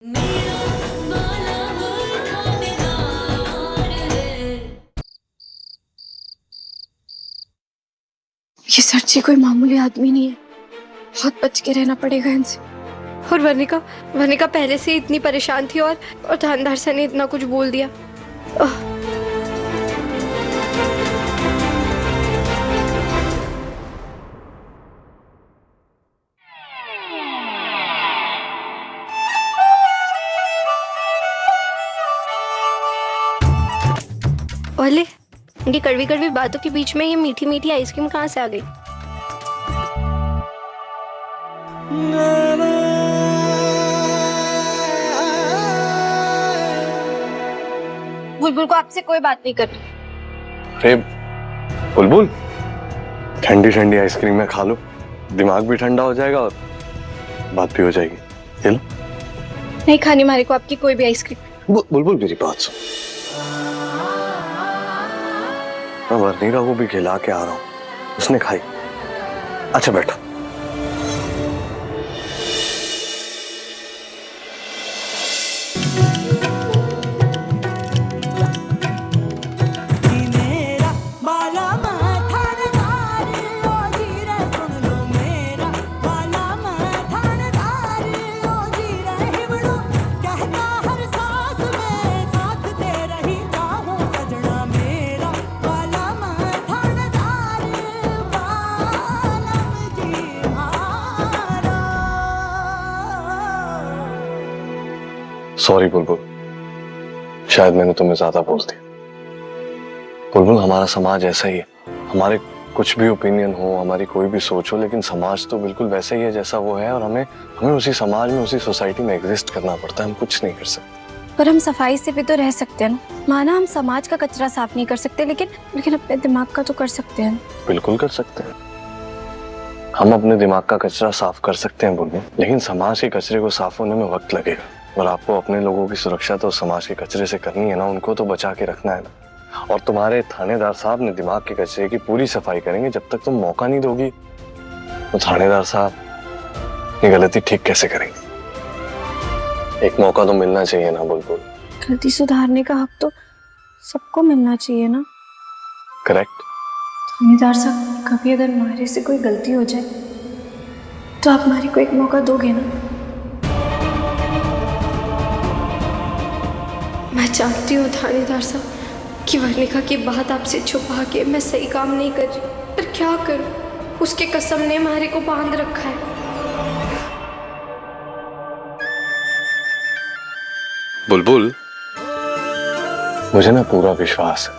ये सच्ची कोई मामूली आदमी नहीं है, बहुत बच के रहना पड़ेगा इनसे। और वर्णिका वर्णिका पहले से इतनी परेशान थी और थानेदार सर ने इतना कुछ बोल दिया। ओले, इनकी कड़वी कड़वी बातों के बीच में ये मीठी मीठी आइसक्रीम कहाँ से आ गई? बुलबुल को आपसे कोई बात नहीं करनी। अरे बुलबुल, ठंडी ठंडी आइसक्रीम में खा लो, दिमाग भी ठंडा हो जाएगा और बात भी हो जाएगी। ये लो। नहीं खानी हमारे को आपकी कोई भी आइसक्रीम। बुलबुल मेरी बात सुन, मैं वर्णिका को भी खिला के आ रहा हूँ, उसने खाई। अच्छा बैठो। सॉरी बुलबुल, शायद मैंने तुम्हें ज्यादा बोल दिया। बुलबुल, हमारा समाज ऐसा ही है, हमारे कुछ भी ओपिनियन हो, हमारी कोई भी सोच हो, लेकिन समाज तो बिल्कुल वैसा ही है जैसा वो है, और हमें उसी समाज में, उसी सोसाइटी में एग्जिस्ट करना पड़ता है। हम कुछ नहीं कर सकते। पर हम सफाई से भी तो रह सकते हैं ना। माना हम समाज का कचरा साफ नहीं कर सकते, लेकिन अपने दिमाग का तो कर सकते हैं। बिल्कुल कर सकते हैं, हम अपने दिमाग का कचरा साफ कर सकते हैं बुलबुल, लेकिन समाज के कचरे को साफ होने में वक्त लगेगा। और आपको अपने लोगों की सुरक्षा तो समाज के कचरे से करनी है ना, उनको तो बचा के रखना है ना। और तुम्हारे थानेदार साहब ने दिमाग के कचरे की पूरी सफाई करेंगे। जब तक तुम मौका नहीं दोगी तो थानेदार साहब ये गलती ठीक कैसे करेंगे? एक मौका तो मिलना चाहिए ना बुलबुल। गलती सुधारने का हक तो सबको मिलना चाहिए ना। करेक्ट। थानेदार साहब, कभी अगर हमारे से कोई गलती हो जाए तो आप हमारे को एक मौका दोगे ना? मैं जानती हूँ थानेदार साहब कि वर्णिका की बात आपसे छुपा के मैं सही काम नहीं कर रही, पर क्या करूँ, उसके कसम ने हमारे को बांध रखा है। बुलबुल, मुझे ना पूरा विश्वास है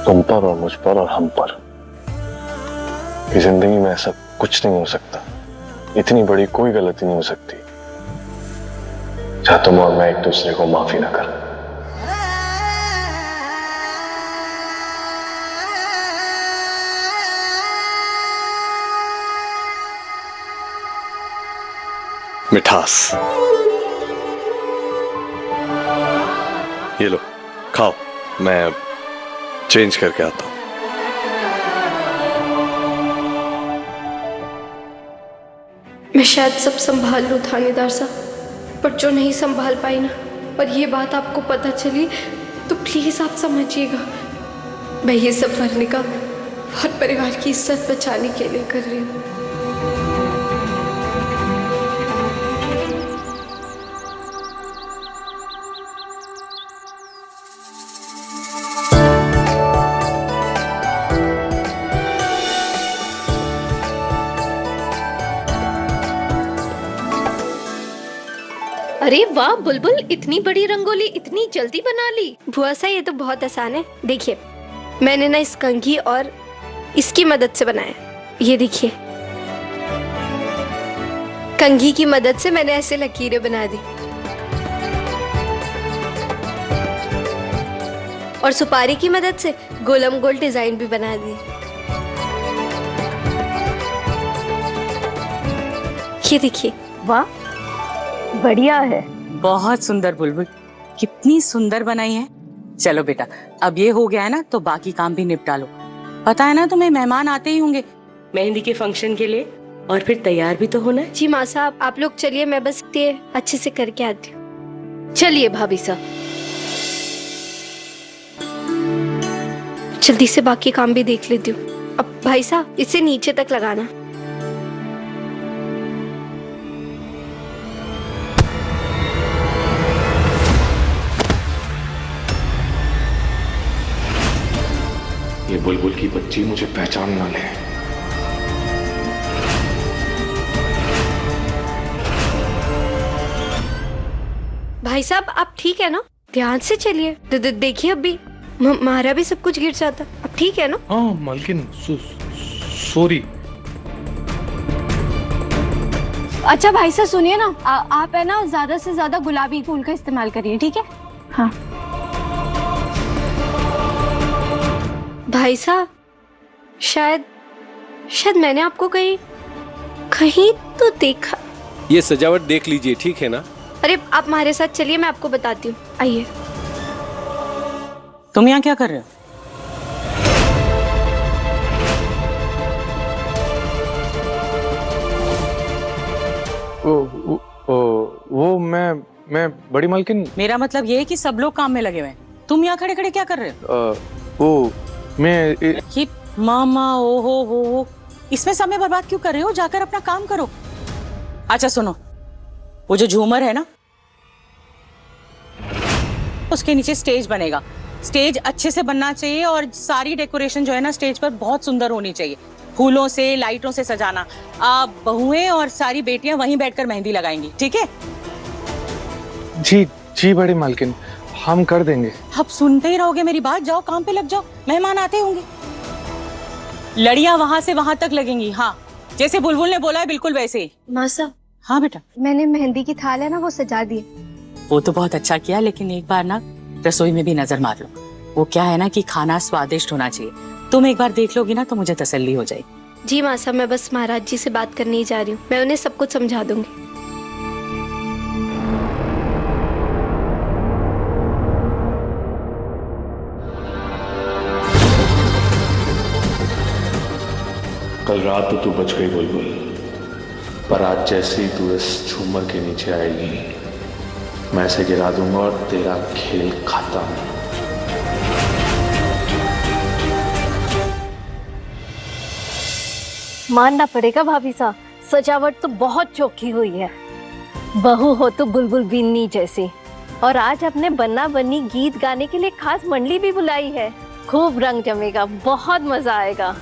तुम पर और मुझ पर और हम पर। इस जिंदगी में ऐसा कुछ नहीं हो सकता, इतनी बड़ी कोई गलती नहीं हो सकती जहां तुम और मैं एक दूसरे को माफी ना कर। मिठास, ये लो खाओ, मैं चेंज करके आता हूं। मैं शायद सब संभाल लूँ थानेदार साहब, पर जो नहीं संभाल पाई ना, और ये बात आपको पता चली तो प्लीज आप समझिएगा, मैं ये सब वर्णिका और परिवार की इज्जत बचाने के लिए कर रही हूँ। अरे वाह बुलबुल, इतनी बड़ी रंगोली इतनी जल्दी बना ली। बुआ सा, ये तो बहुत आसान है। देखिए, मैंने ना इस कंघी और इसकी मदद से बनाया। ये देखिए, कंघी की मदद से मैंने ऐसे लकीरें बना दी, और सुपारी की मदद से गोलम गोल डिजाइन भी बना दी। ये देखिए। वाह, बढ़िया है। बहुत सुंदर बुलबुल, कितनी सुंदर बनाई है। चलो बेटा, अब ये हो गया है ना, तो बाकी काम भी निपटा लो। पता है ना तुम्हें मेहमान आते ही होंगे मेहंदी के फंक्शन के लिए, और फिर तैयार भी तो होना है। जी माँ साहब, आप लोग चलिए, मैं बस ये अच्छे से करके आती हूँ। चलिए भाभी साहब। जल्दी से बाकी काम भी देख लेती हूँ। अब भाई साहब इसे नीचे तक लगाना। ये बुलबुल की बच्ची मुझे पहचान ना ले। भाई साहब आप ठीक है ना? ध्यान से चलिए। देखिए अभी हमारा भी सब कुछ गिर जाता। अब ठीक है ना? हाँ मालकिन, सॉरी। अच्छा भाई साहब सुनिए ना, आप है ना ज्यादा से ज्यादा गुलाबी फूल का इस्तेमाल करिए, ठीक है? हाँ भाई साहब, शायद मैंने आपको कहीं तो देखा। ये सजावट देख लीजिए, ठीक है ना? अरे आप हमारे साथ चलिए, मैं आपको बताती हूँ, आइए। तुम यहाँ क्या कर रहे हो? वो मैं बड़ी मालकिन, मेरा मतलब ये है कि सब लोग काम में लगे हुए हैं, तुम यहाँ खड़े खड़े क्या कर रहे हो? वो मैं ये मामा ओहो हो, इसमें समय बर्बाद क्यों कर रहे हो? जाकर अपना काम करो। अच्छा सुनो, वो जो झूमर है ना, उसके नीचे स्टेज बनेगा। स्टेज अच्छे से बनना चाहिए और सारी डेकोरेशन जो है ना स्टेज पर बहुत सुंदर होनी चाहिए, फूलों से लाइटों से सजाना। आप बहुएं और सारी बेटियां वहीं बैठकर मेहंदी लगाएंगी, ठीक है? जी बड़ी मालकिन, हम कर देंगे। अब सुनते ही रहोगे मेरी बात? जाओ काम पे लग जाओ, मेहमान आते होंगे। लड़ियां वहां से वहां तक लगेंगी, हाँ जैसे बुलबुल ने बोला है बिल्कुल वैसे ही। माँ साहब, हाँ बेटा, मैंने मेहंदी की थाल है ना वो सजा दी। वो तो बहुत अच्छा किया, लेकिन एक बार ना रसोई में भी नजर मार लो। वो क्या है ना कि खाना स्वादिष्ट होना चाहिए। तुम एक बार देख लोगी ना तो मुझे तसल्ली हो जाएगी। जी माँ साहब, मैं बस महाराज जी से बात करने ही जा रही हूँ, मैं उन्हें सब कुछ समझा दूंगी। कल रात तो तू बच गई बुलबुल, पर आज जैसे ही तू इस झूमर के नीचे आएगी, मैं इसे गिरा दूंगा और तेरा खेल खत्म। मानना पड़ेगा भाभी साहब, सजावट तो बहुत चौखी हुई है। बहू हो तो बुलबुल बीननी जैसी, और आज अपने बन्ना बन्नी गीत गाने के लिए खास मंडली भी बुलाई है। खूब रंग जमेगा, बहुत मजा आएगा।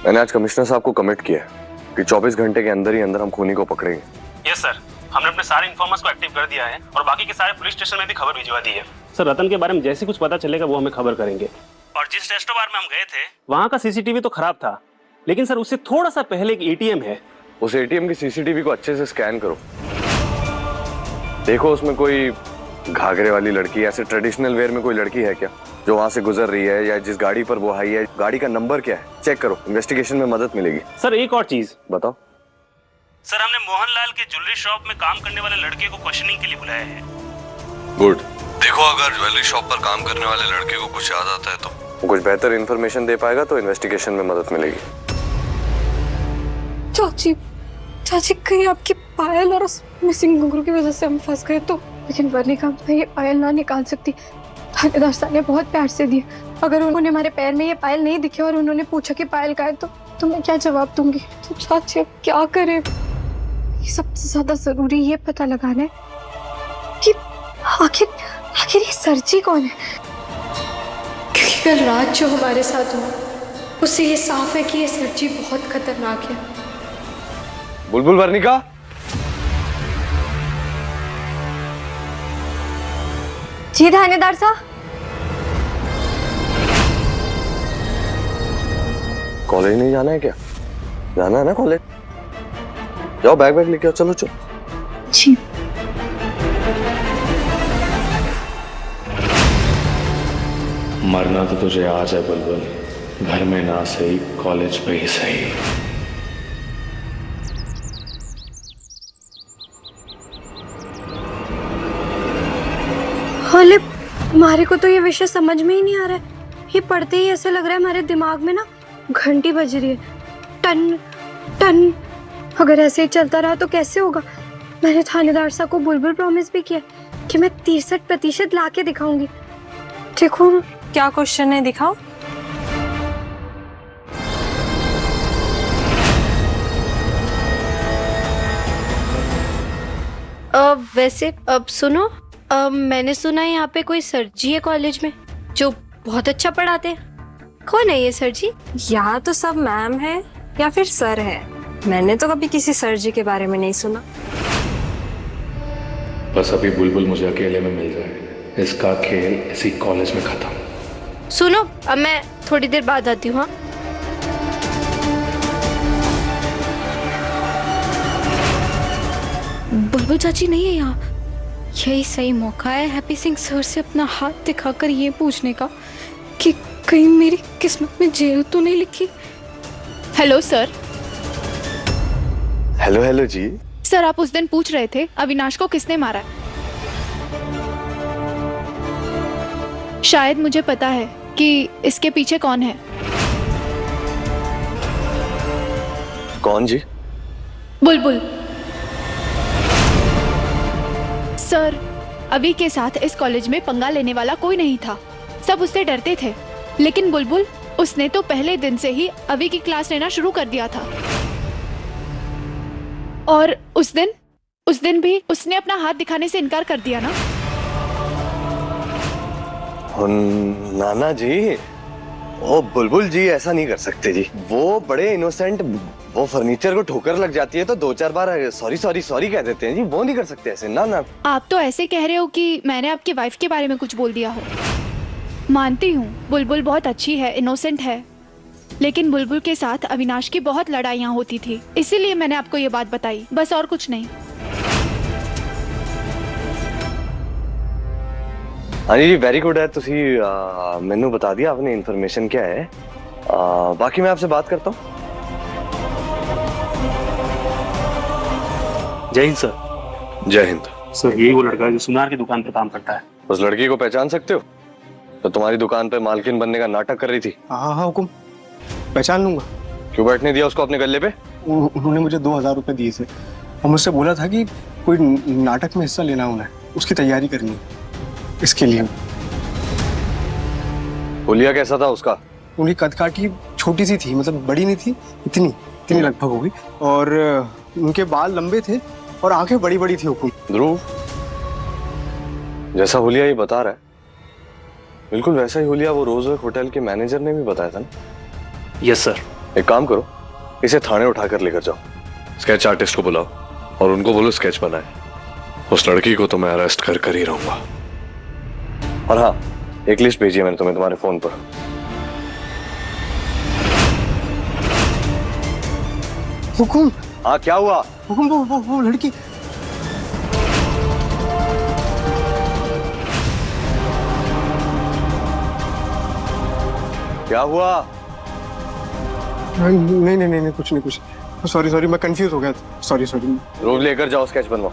मैंने आज कमिश्नर साहब को कमिट किया है कि 24 घंटे के अंदर ही अंदर हम खूनी को पकड़ेंगे। यस सर, हमने अपने सारे इन्फॉर्मर्स को एक्टिव कर दिया है और बाकी के सारे पुलिस स्टेशन में भी खबर भिजवा दी है। सर रतन के बारे में जैसे कुछ पता चलेगा वो हमें खबर करेंगे। और जिस रेस्टो बार में हम गए थे वहाँ का सीसीटीवी तो खराब था, लेकिन सर उससे थोड़ा सा पहले एक एटीएम है। उस एटीएम की सीसीटीवी को अच्छे से स्कैन करो, देखो उसमें कोई घाघरे वाली लड़की, ऐसे ट्रेडिशनल वेयर में कोई लड़की है क्या जो वहां से गुजर रही है, या जिस गाड़ी पर वो आई है गाड़ी का नंबर क्या है, चेक करो, इन्वेस्टिगेशन में मदद मिलेगी। सर एक और चीज बताओ। सर हमने मोहनलाल के ज्वेलरी शॉप में काम करने वाले लड़के को क्वेश्चनिंग के लिए बुलाया है। गुड। देखो अगर ज्वेलरी शॉप पर काम करने वाले लड़के को कुछ याद आता है तो वो कुछ बेहतर इन्फॉर्मेशन दे पाएगा तो इन्वेस्टिगेशन में मदद मिलेगी। चाची कहीं आपकी पायल और उस मिसिंग घुंघरू की वजह से हम फंस गए तो? लेकिन वर्णिका, मैं ये पायल ना निकाल सकती। थानेदार साहब ने बहुत प्यार से दिए। अगर उन्होंने हमारे पैर में ये पायल नहीं दिखे और उन्होंने पूछा कि पायल का है तो मैं क्या जवाब दूंगी? तो चाची अब क्या करे? ये सबसे ज्यादा जरूरी ये पता लगाना है कि आखिर ये सरजी कौन है? क्योंकि कल रात जो हमारे साथ हुआ उससे ये साफ है कि ये सरजी बहुत खतरनाक है। बुलबुल वर्णिका, जी थानेदार साहब। कॉलेज नहीं जाना है क्या? जाना है ना कॉलेज, जाओ बैग लेके आओ, चलो चलो। जी। मरना तो तुझे आज है बुलबुल, घर में ना सही कॉलेज पे ही सही। अरे हमारे को तो ये विषय समझ में ही नहीं आ रहा है। ये पढ़ते ही ऐसे लग रहा है हमारे दिमाग में ना घंटी बज रही है, टन टन। अगर ऐसे ही चलता रहा तो कैसे होगा? मैंने थानेदार साहब को बुलबुल प्रॉमिस भी किया कि मैं 63% ला के दिखाऊंगी। देखो ना। क्या क्वेश्चन है, दिखाओ। वैसे अब सुनो, मैंने सुना है यहाँ पे कोई सर जी है कॉलेज में जो बहुत अच्छा पढ़ाते हैं। कौन है ये सर जी? या तो सब मैम है या फिर सर है। मैंने तो कभी किसी सर जी के बारे में नहीं सुना। बस अभी बुलबुल मुझे अकेले में मिल जाए, इसका खेल इसी कॉलेज में खत्म। सुनो, अब मैं थोड़ी देर बाद आती हूँ। हाँ, बुलबुल चाची नहीं है यहाँ। यही सही मौका है हैप्पी सिंह सर से अपना हाथ दिखाकर ये पूछने का कि कहीं मेरी किस्मत में जेल तो नहीं लिखी। Hello sir. हेलो हेलो जी। सर, आप उस दिन पूछ रहे थे अविनाश को किसने मारा है। शायद मुझे पता है कि इसके पीछे कौन है। कौन जी? बुलबुल। सर, अभी के साथ इस कॉलेज में पंगा लेने वाला कोई नहीं था। सब उससे डरते थे, लेकिन बुलबुल, उसने तो पहले दिन से ही अभी की क्लास लेना शुरू कर दिया था। और उस दिन भी उसने अपना हाथ दिखाने से इनकार कर दिया ना। नाना जी, ओ बुलबुल जी ऐसा नहीं कर सकते जी। वो बड़े इनोसेंट, वो फर्नीचर को ठोकर लग जाती है तो 2-4 बार सॉरी सॉरी सॉरी कह देते हैं जी। वो नहीं कर सकते ऐसे। ना ना, आप तो ऐसे कह रहे हो कि मैंने आपकी वाइफ के बारे में कुछ बोल दिया हो। मानती हूँ बुलबुल बहुत अच्छी है, इनोसेंट है, लेकिन बुलबुल के साथ अविनाश की बहुत लड़ाइयाँ होती थी, इसीलिए मैंने आपको ये बात बताई, बस और कुछ नहीं। हाँ जी, वेरी गुड है। तुसी मैनू बता दिया आपने इन्फॉर्मेशन क्या है। बाकी मैं आपसे बात करता हूँ। जय हिंद सर। जय हिंद सर। यही वो लड़का है जो सुनार की दुकान पर काम करता है। उस लड़की को पहचान सकते हो तो तुम्हारी दुकान पे मालकिन बनने का नाटक कर रही थी? हाँ हाँ हुकुम, पहचान लूंगा। क्यों बैठने दिया उसको अपने गले पे? उन्होंने मुझे 2000 रुपए दिए थे और मुझसे बोला था कि कोई नाटक में हिस्सा लेना होना है, उसकी तैयारी करनी है, इसके लिए। हुलिया कैसा था उसका? उनकी कदकाठी छोटी सी थी, मतलब बड़ी नहीं थी, इतनी लगभग होगी, और उनके बाल लंबे थे और आंखें बड़ी बड़ी थी हुकुम। ध्रुव, जैसा हुलिया ये बता रहा है बिल्कुल वैसा ही हुलिया वो रोज होटल के मैनेजर ने भी बताया था ना? Yes sir. एक काम करो, इसे थाने उठाकर लेकर जाओ, स्केच आर्टिस्ट को बुलाओ और उनको बोलो स्केच बनाए। उस लड़की को तो मैं अरेस्ट कर ही रहूंगा। और हाँ, एक लिस्ट भेजी है मैंने तुम्हें तुम्हारे फोन पर। हुकुम। हाँ, क्या हुआ? हुकुम, वो लड़की। क्या हुआ? नहीं, कुछ नहीं। सॉरी, मैं कंफ्यूज हो गया। सॉरी। रोज लेकर जाओ, स्केच बनवाओ।